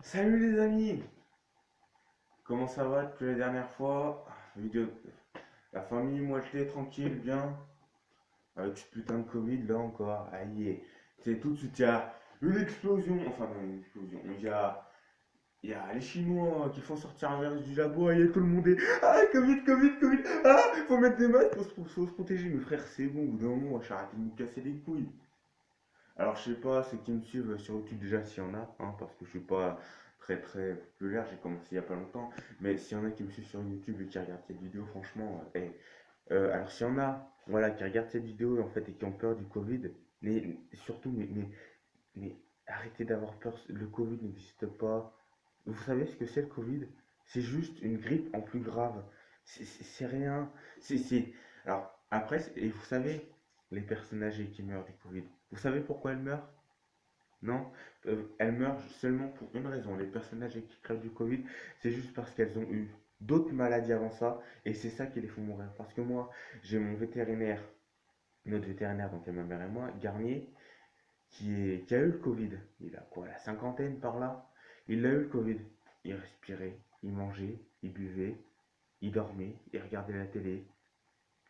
Salut les amis, comment ça va depuis la dernière fois? Vidéo, la famille, moi j'étais tranquille, bien, avec ce putain de Covid là encore, aïe, c'est tout de suite, il y a une explosion, enfin non, une explosion, il y a les Chinois qui font sortir un virus du labo, et tout le monde est, ah Covid, Covid, Covid, ah, faut mettre des masques pour se protéger, mes frères, c'est bon, au bout d'un moment, j'ai arrêté de me casser les couilles. Alors, je sais pas, ceux qui me suivent sur YouTube déjà s'il y en a, hein, parce que je suis pas très très populaire, j'ai commencé il y a pas longtemps, mais s'il y en a qui me suivent sur YouTube et qui regardent cette vidéo, franchement, alors s'il y en a, voilà, qui regardent cette vidéo en fait et qui ont peur du Covid, mais surtout, mais arrêtez d'avoir peur, le Covid n'existe pas. Vous savez ce que c'est le Covid? C'est juste une grippe en plus grave. C'est rien. Alors, après, et vous savez, les personnes âgées qui meurent du Covid, vous savez pourquoi elles meurent? Non? Elles meurent seulement pour une raison. Les personnes âgées qui crèvent du Covid, c'est juste parce qu'elles ont eu d'autres maladies avant ça, et c'est ça qui les fait mourir. Parce que moi, j'ai mon vétérinaire, notre vétérinaire, donc ma mère et moi, Garnier, qui a eu le Covid. Il a quoi, la cinquantaine par là? Il a eu le Covid. Il respirait, il mangeait, il buvait, il dormait, il regardait la télé,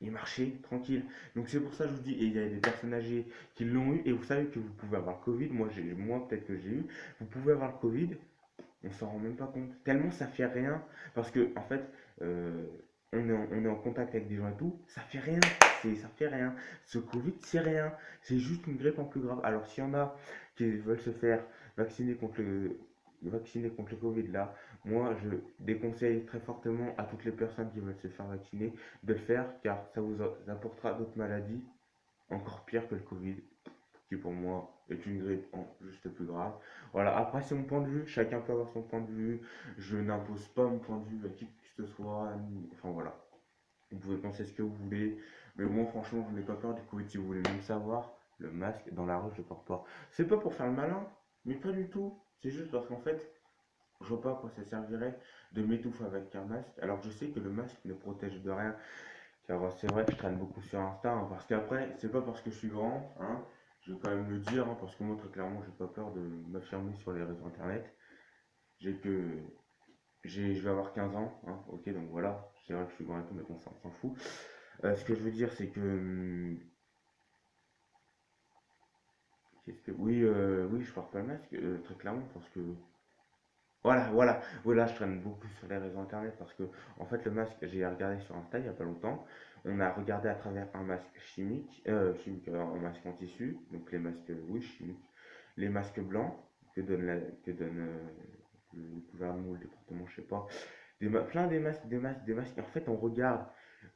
il marchait tranquille. Donc c'est pour ça que je vous dis, et il y a des personnes âgées qui l'ont eu, et vous savez que vous pouvez avoir le Covid, moi peut-être que j'ai eu, vous pouvez avoir le Covid, on s'en rend même pas compte. Tellement ça fait rien, parce que en fait, euh, on est en contact avec des gens et tout, ça fait rien, ça fait rien. Ce Covid, c'est rien, c'est juste une grippe en plus grave. Alors s'il y en a qui veulent se faire vacciner contre le Covid là, moi je déconseille très fortement à toutes les personnes qui veulent se faire vacciner de le faire, car ça vous apportera d'autres maladies encore pires que le Covid, qui pour moi est une grippe en juste plus grave. Voilà, après c'est mon point de vue, chacun peut avoir son point de vue, je n'impose pas mon point de vue à qui que ce soit, enfin voilà, vous pouvez penser ce que vous voulez, mais moi franchement je n'ai pas peur du Covid. Si vous voulez même savoir, le masque dans la rue je le porte pas. C'est pas pour faire le malin, mais pas du tout, c'est juste parce qu'en fait, je vois pas à quoi ça servirait de m'étouffer avec un masque, alors je sais que le masque ne protège de rien. Car c'est vrai que je traîne beaucoup sur Insta, hein, parce qu'après, c'est pas parce que je suis grand, hein, je vais quand même le dire, hein, parce que moi, très clairement, j'ai pas peur de m'affirmer sur les réseaux internet. J'ai que. Je vais avoir 15 ans, hein, ok, donc voilà, c'est vrai que je suis grand et tout, mais bon, ça, on s'en fout. Ce que je veux dire, c'est que. Oui, oui, je porte pas le masque, très clairement, parce que voilà, voilà, voilà, je traîne beaucoup sur les réseaux internet parce que, en fait, le masque, j'ai regardé sur Insta il y a pas longtemps. On a regardé à travers un masque un masque en tissu, donc les masques, oui, chimiques, les masques blancs que donne le gouvernement ou le département, je sais pas, plein des masques, des masques, des masques. Et en fait, on regarde.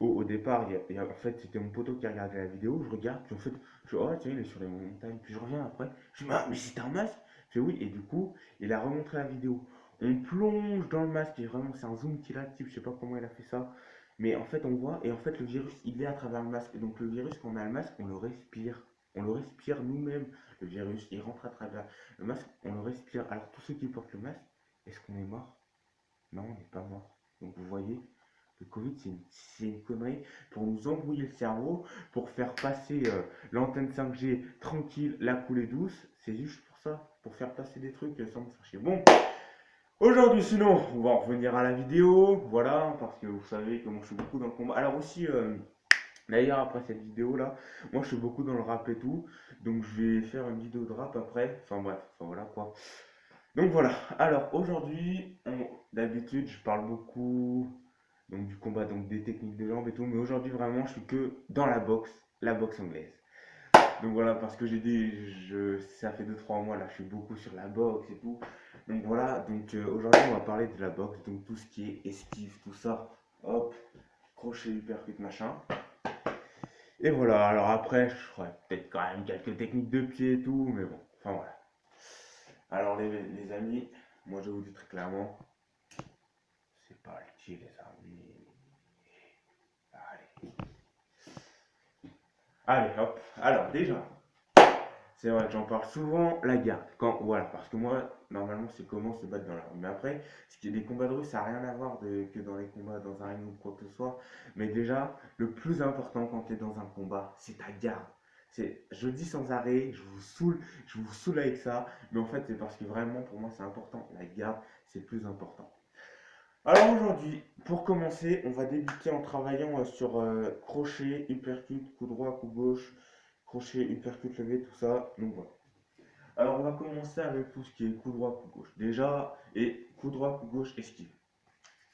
Au départ, en fait, c'était mon poteau qui regardait la vidéo. Je regarde, puis en fait, oh, tiens, il est sur les montagnes. Puis je reviens après. Je dis, ah, mais c'est un masque? Je fais oui, et du coup, il a remontré la vidéo. On plonge dans le masque, et vraiment, c'est un zoom qu'il active. Je sais pas comment il a fait ça. Mais en fait, on voit, et en fait, le virus, il est à travers le masque. Donc, le virus, quand on a le masque, on le respire. On le respire nous-mêmes. Le virus, il rentre à travers le masque, on le respire. Alors, tous ceux qui portent le masque, est-ce qu'on est mort? Non, on n'est pas mort. Donc vous voyez, le Covid, c'est une connerie pour nous embrouiller le cerveau, pour faire passer l'antenne 5G tranquille, la coulée douce. C'est juste pour ça, pour faire passer des trucs sans me faire chier. Bon, aujourd'hui sinon, on va en revenir à la vidéo, voilà, parce que vous savez que moi je suis beaucoup dans le combat. Alors aussi, d'ailleurs après cette vidéo là, moi je suis beaucoup dans le rap et tout, donc je vais faire une vidéo de rap après. Enfin bref, enfin voilà quoi. Donc voilà, alors aujourd'hui, d'habitude je parle beaucoup donc du combat, donc des techniques de jambes et tout, mais aujourd'hui vraiment je suis que dans la boxe anglaise. Donc voilà, parce que ça fait 2 3 mois là, je suis beaucoup sur la boxe et tout. Donc voilà, donc aujourd'hui on va parler de la boxe, donc tout ce qui est esquive, tout ça, hop, crochet, uppercut, machin. Et voilà, alors après je ferai peut-être quand même quelques techniques de pied et tout, mais bon, enfin voilà. Alors les amis, moi je vous dis très clairement, c'est parti les amis. Allez. Allez hop. Alors déjà, c'est vrai que j'en parle souvent, la garde. Voilà, parce que moi, normalement c'est comment se battre dans la rue. Mais après, les combats de rue, ça n'a rien à voir que dans les combats dans un ring ou quoi que ce soit. Mais déjà, le plus important quand tu es dans un combat, c'est ta garde. Je le dis sans arrêt, je vous saoule avec ça, mais en fait c'est parce que vraiment pour moi c'est important. La garde, c'est le plus important. Alors aujourd'hui, pour commencer, on va débuter en travaillant sur crochet, uppercut, coup droit, coup gauche, crochet, uppercut levé, tout ça. Donc voilà. Alors on va commencer avec tout ce qui est coup droit, coup gauche. Déjà, et coup droit, coup gauche, esquive.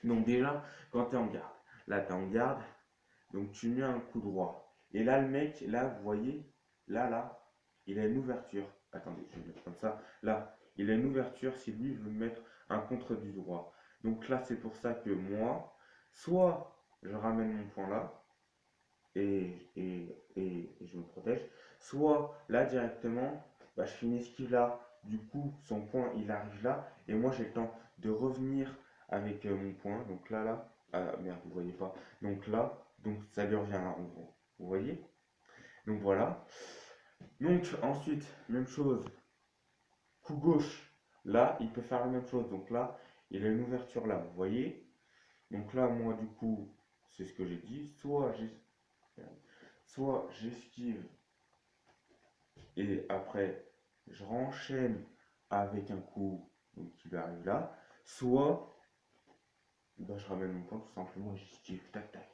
Donc déjà, quand tu es en garde, là tu es en garde, donc tu mets un coup droit. Et là le mec, là vous voyez, là, il a une ouverture. Attendez, je vais mettre comme ça. Là, il a une ouverture si lui veut mettre un contre du droit. Donc là c'est pour ça que moi, soit je ramène mon point là, et je me protège. Soit là directement, bah, je fais une esquive là, du coup son point il arrive là, et moi j'ai le temps de revenir avec mon point, donc là, ah merde, vous voyez pas, donc là, donc ça lui revient là en gros, vous voyez? Donc voilà. Donc ensuite, même chose, coup gauche, là il peut faire la même chose, donc là il a une ouverture là, vous voyez? Donc là, moi du coup, c'est ce que j'ai dit, soit j'esquive et après je renchaîne avec un coup donc, qui lui arrive là, soit bah, je ramène mon point tout simplement, j'esquive, tac tac.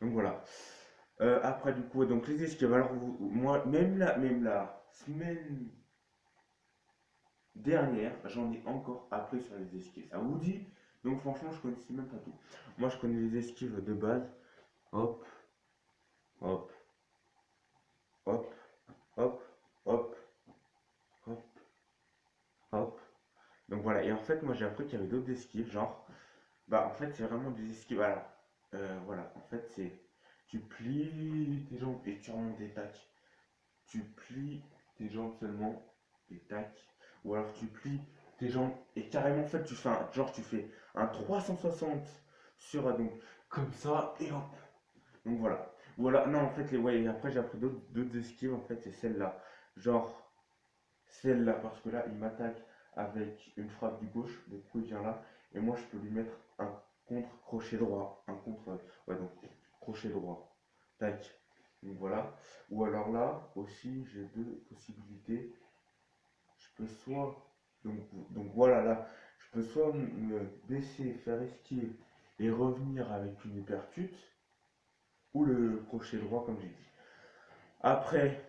Donc voilà. Après du coup, donc les esquives, alors moi, même la semaine dernière, j'en ai encore appris sur les esquives. Ça vous dit? Donc franchement, je connaissais même pas tout. Moi, je connais les esquives de base. Hop, hop, hop, hop, hop, hop, hop. Donc voilà, et en fait, moi j'ai appris qu'il y avait d'autres esquives, genre, bah en fait, c'est vraiment des esquives. Alors, voilà, en fait, c'est tu plies tes jambes et tu remontes et tac. Tu plies tes jambes seulement et tac. Ou alors tu plies tes jambes et carrément, en fait, tu fais un, genre, tu fais un 360 sur, donc, comme ça, et hop. Donc voilà. Voilà, non, en fait, ouais, et après, j'ai appris d'autres esquives, en fait, c'est celle-là. Genre, celle-là, parce que là, il m'attaque avec une frappe du gauche, du coup, il vient là, et moi, je peux lui mettre un contre crochet droit, un contre, ouais, donc, crochet droit, tac, donc voilà, ou alors là, aussi, j'ai deux possibilités, je peux soit, donc voilà, là, je peux soit me baisser, faire esquive, et revenir avec une uppercut, ou le crochet droit, comme j'ai dit. Après,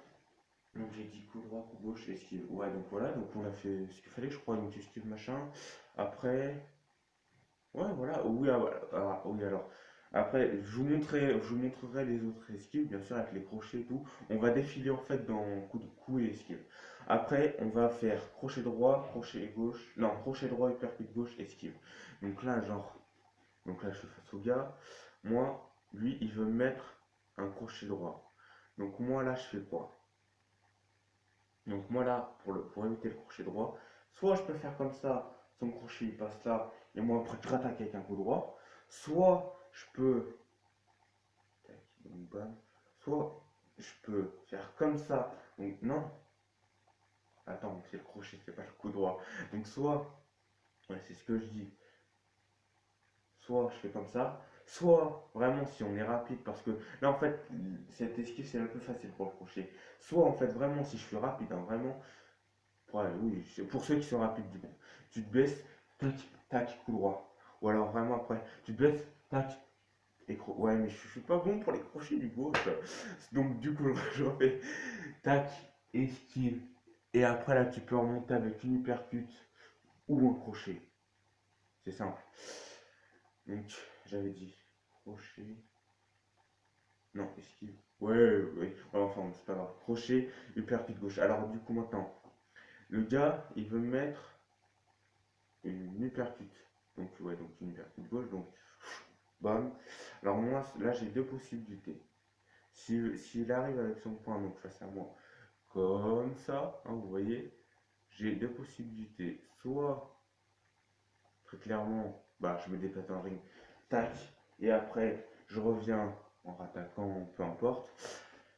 donc j'ai dit coup droit, coup gauche, esquive. Ouais, donc voilà, donc on a fait ce qu'il fallait, je crois, donc esquive machin. Après, ouais, voilà, oui, oui, alors. Après, je vous montrerai les autres esquives, bien sûr, avec les crochets et tout. On va défiler en fait dans coup de coup et esquive. Après, on va faire crochet droit, crochet gauche, non, crochet droit, uppercut gauche, esquive. Donc là, genre, donc là, je suis face au gars. Moi, lui, il veut mettre un crochet droit. Donc moi, là, je fais quoi? Donc moi là, pour éviter le crochet droit, soit je peux faire comme ça, son crochet il passe là, et moi après je rattaque avec un coup droit, soit je peux, tac, donc, bam, soit je peux faire comme ça, donc non, attends, c'est le crochet, c'est pas le coup droit, donc soit, ouais, c'est ce que je dis, soit je fais comme ça, soit vraiment si on est rapide, parce que là en fait, cette esquive c'est un peu facile pour le crochet, soit en fait vraiment si je suis rapide, hein, vraiment, ouais, oui, c'est pour ceux qui sont rapides du coup. Tu te baisses, tac, tac, coup droit. Ou alors vraiment après, tu te baisses, tac, ouais, mais je suis pas bon pour les crochets du gauche. Donc du coup, je refais tac, esquive. Et après là, tu peux remonter avec une uppercut ou un crochet. C'est simple. Donc j'avais dit crochet. Non, esquive. Ouais, ouais. Ouais, enfin, c'est pas grave. Crochet, uppercut gauche. Alors du coup maintenant, le gars, il veut mettre une uppercut. Donc, ouais, donc une uppercut gauche, donc bam. Alors, moi, là, j'ai deux possibilités. S'il arrive avec son point, donc face à moi, comme ça, hein, vous voyez, j'ai deux possibilités. Soit, très clairement, bah, je me déplace dans le ring, tac, et après, je reviens en rattaquant, peu importe.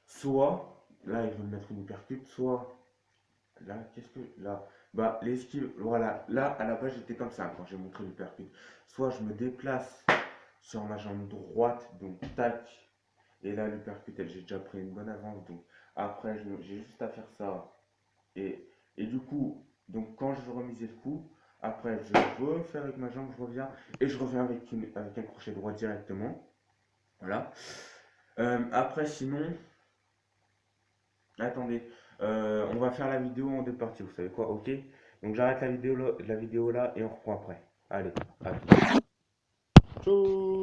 Soit, là, il veut me mettre une uppercut, soit là, qu'est-ce que. Là. Bah, l'esquive. Voilà. Là, à la base, j'étais comme ça quand j'ai montré l'hypercute. Soit je me déplace sur ma jambe droite, donc tac. Et là, l'uppercut, j'ai déjà pris une bonne avance. Donc après, j'ai juste à faire ça. Et du coup, donc quand je veux remiser le coup, après, je refais avec ma jambe, je reviens. Et je reviens avec un crochet droit directement. Voilà. Après, sinon, attendez, on va faire la vidéo en deux parties, vous savez quoi, ok? Donc j'arrête la vidéo là et on reprend après. Allez, à tout. Ciao.